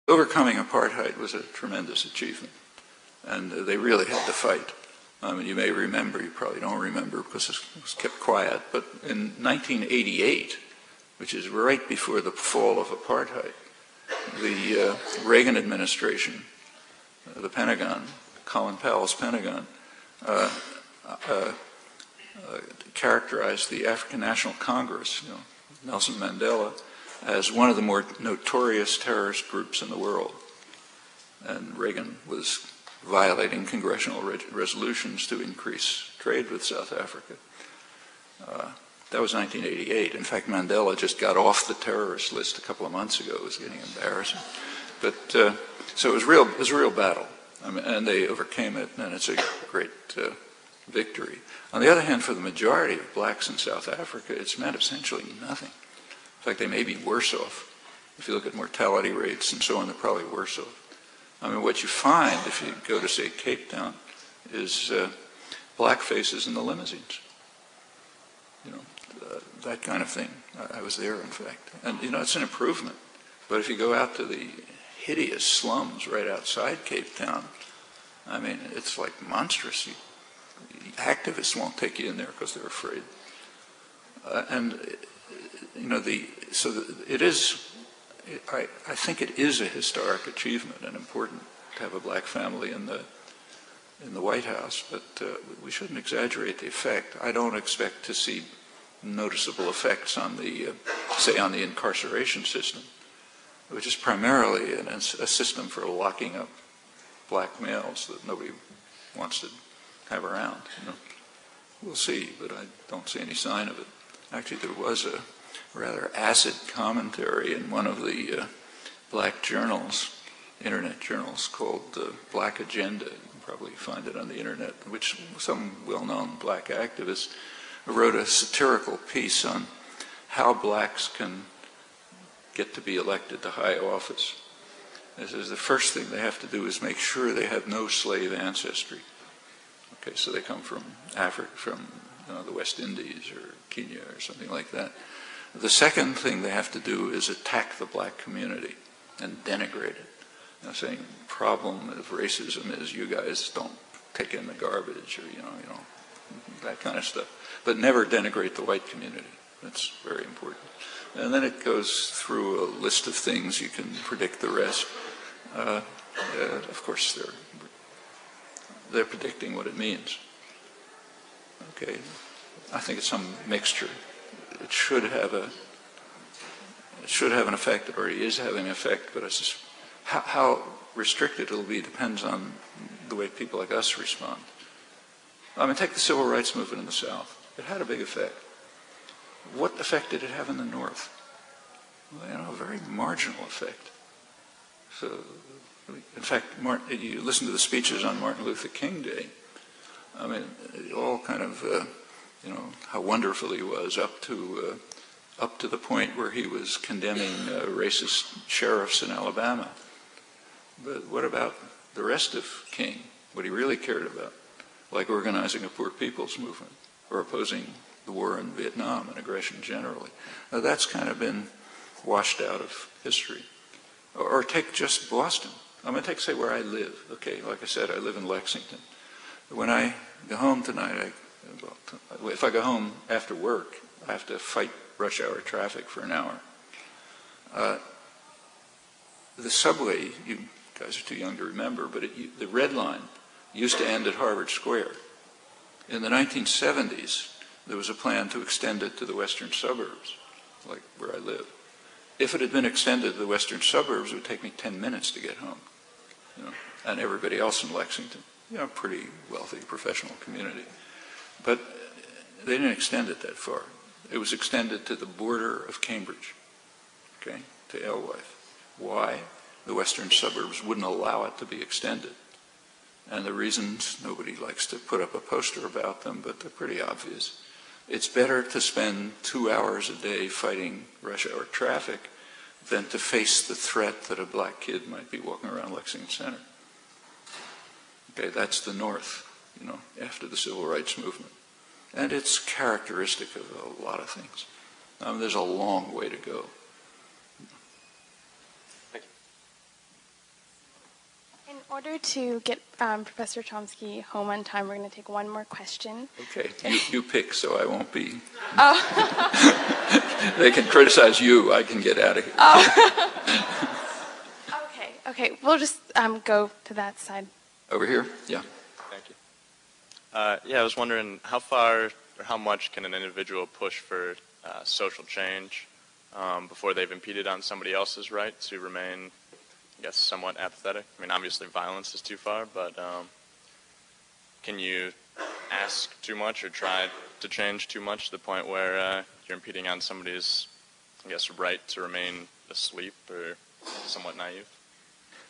overcoming apartheid was a tremendous achievement, and they really had to fight. I mean, you may remember, you probably don't remember because it was kept quiet, but in 1988, which is right before the fall of apartheid, the Reagan administration, the Pentagon, Colin Powell's Pentagon, characterized the African National Congress, Nelson Mandela, as one of the more notorious terrorist groups in the world. And Reagan was violating congressional resolutions to increase trade with South Africa. That was 1988. In fact, Mandela just got off the terrorist list a couple of months ago. It was getting embarrassing. But so it was a real battle. I mean, and they overcame it, and it's a great victory. On the other hand, for the majority of blacks in South Africa, it's meant essentially nothing. In fact, they may be worse off. If you look at mortality rates and so on, they're probably worse off. I mean, what you find if you go to, say, Cape Town is black faces in the limousines. That kind of thing. I was there, in fact. And, it's an improvement. But if you go out to the hideous slums right outside Cape Town, I mean, it's like monstrous. Activists won't take you in there because they're afraid. I think it is a historic achievement and important to have a black family in the White House, but we shouldn't exaggerate the effect. I don't expect to see noticeable effects on on the incarceration system, which is primarily a system for locking up black males that nobody wants to have around. We'll see, but I don't see any sign of it. Actually, there was a rather acid commentary in one of the black journals, internet journals, called Black Agenda. You can probably find it on the internet, which some well-known black activists wrote a satirical piece on how blacks can get to be elected to high office. It says the first thing they have to do is make sure they have no slave ancestry. Okay, so they come from Africa, from the West Indies or Kenya or something like that. The second thing they have to do is attack the black community and denigrate it. Saying the problem of racism is you guys don't take in the garbage or that kind of stuff. But never denigrate the white community. That's very important. And then it goes through a list of things. You can predict the rest. Of course, they're predicting what it means. Okay, I think it's some mixture. It should have an effect. It already is having an effect, but it's just how restricted it'll be depends on the way people like us respond. I mean, take the civil rights movement in the South. It had a big effect. What effect did it have in the North? Well, a very marginal effect. So, in fact, you listen to the speeches on Martin Luther King Day. I mean, all kind of, how wonderful he was up to the point where he was condemning racist sheriffs in Alabama. But what about the rest of King? What he really cared about, like organizing a poor people's movement or opposing the war in Vietnam and aggression generally. Now, that's kind of been washed out of history. Or take just Boston. I'm going to take, say, where I live. Okay, like I said, I live in Lexington. When I go home tonight, if I go home after work, I have to fight rush hour traffic for an hour. The subway, you guys are too young to remember, but the Red Line used to end at Harvard Square. In the 1970s, there was a plan to extend it to the western suburbs, like where I live. If it had been extended to the western suburbs, it would take me 10 minutes to get home, and everybody else in Lexington, pretty wealthy professional community. But they didn't extend it that far. It was extended to the border of Cambridge, okay, to Alewife. Why? The western suburbs wouldn't allow it to be extended. And the reasons, nobody likes to put up a poster about them, but they're pretty obvious. It's better to spend 2 hours a day fighting rush hour traffic than to face the threat that a black kid might be walking around Lexington Center. Okay, that's the North, after the Civil Rights Movement. And it's characteristic of a lot of things. There's a long way to go. Thank you. order to get Professor Chomsky home on time, we're going to take one more question. Okay, you pick, so I won't be. Oh. They can criticize you. I can get out of here. Oh. Okay. We'll just go to that side. Over here? Yeah. Thank you. Yeah, I was wondering how far or how much can an individual push for social change before they've impeded on somebody else's right to remain, I guess, somewhat apathetic? I mean, obviously violence is too far, but can you ask too much or try to change too much to the point where you're impeding on somebody's, I guess, right to remain asleep or somewhat naive?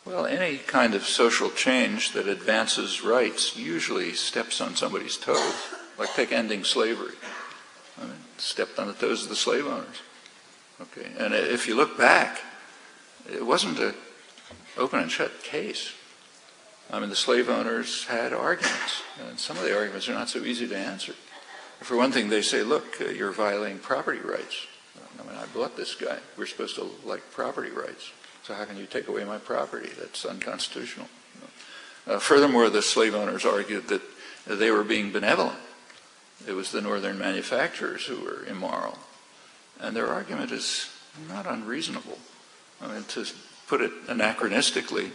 Well, any kind of social change that advances rights usually steps on somebody's toes. Like take ending slavery. I mean, stepped on the toes of the slave owners. Okay, and if you look back, it wasn't an open and shut case. I mean, the slave owners had arguments, and some of the arguments are not so easy to answer. For one thing, they say, look, you're violating property rights. I mean, I bought this guy. We're supposed to like property rights. So how can you take away my property? That's unconstitutional. Furthermore, the slave owners argued that they were being benevolent. It was the northern manufacturers who were immoral. And their argument is not unreasonable. I mean, to put it anachronistically,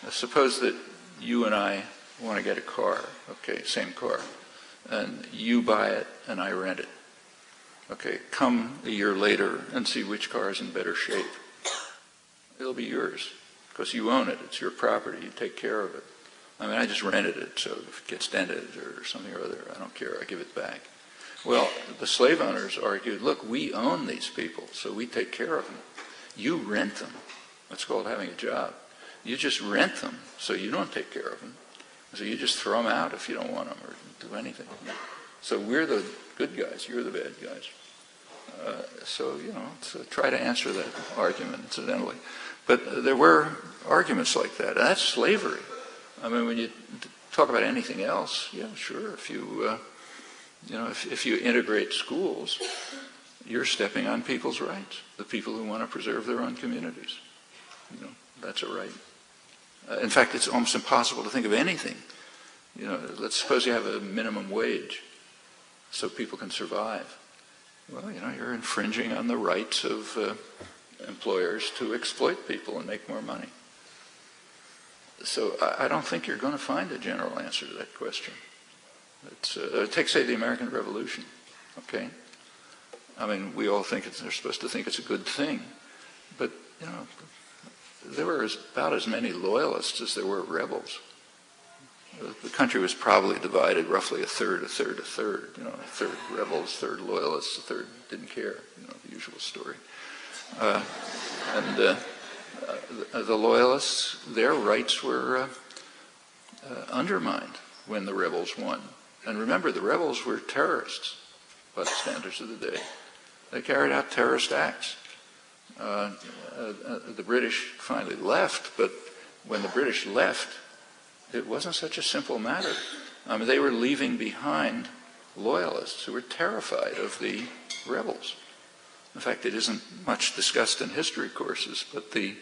suppose that you and I want to get a car, okay, same car, and you buy it and I rent it. Okay, come a year later and see which car is in better shape. It'll be yours because you own it. It's your property. You take care of it. I mean, I just rented it, so if it gets dented or something or other, I don't care. I give it back. Well, the slave owners argued, look, we own these people, so we take care of them. You rent them. That's called having a job. You just rent them, so you don't take care of them. So you just throw them out if you don't want them or do anything. So we're the good guys. You're the bad guys. So try to answer that argument, incidentally. But there were arguments like that. And that's slavery. I mean, when you talk about anything else, yeah, sure. If you, if you integrate schools, you're stepping on people's rights. The people who want to preserve their own communities. That's a right. In fact, it's almost impossible to think of anything. Let's suppose you have a minimum wage so people can survive. Well, you're infringing on the rights of employers to exploit people and make more money. So I don't think you're going to find a general answer to that question. Take, say, the American Revolution, okay? I mean, we all think they're supposed to think it's a good thing. But, there were about as many loyalists as there were rebels. The country was probably divided roughly a third. A third rebels, a third loyalists, a third didn't care, the usual story. The loyalists, their rights were undermined when the rebels won. And remember, the rebels were terrorists by the standards of the day. They carried out terrorist acts. The British finally left, but when the British left, it wasn't such a simple matter. I mean, they were leaving behind loyalists who were terrified of the rebels. In fact, it isn't much discussed in history courses, but there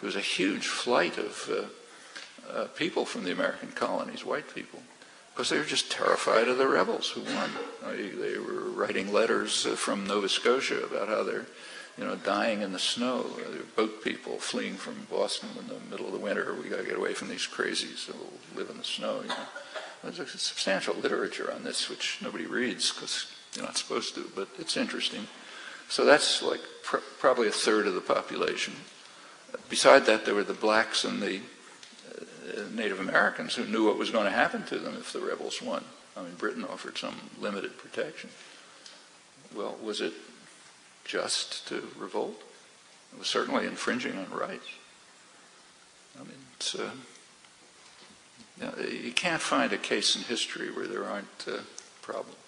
was a huge flight of people from the American colonies, white people, because they were just terrified of the rebels who won. They were writing letters from Nova Scotia about how they're dying in the snow. Boat people fleeing from Boston in the middle of the winter. We got to get away from these crazies who live in the snow. There's a substantial literature on this, which nobody reads because you're not supposed to, but it's interesting. So that's like probably a third of the population. Beside that, there were the blacks and the Native Americans who knew what was going to happen to them if the rebels won. I mean, Britain offered some limited protection. Well, was it just to revolt? It was certainly infringing on rights. I mean, it's, you can't find a case in history where there aren't problems.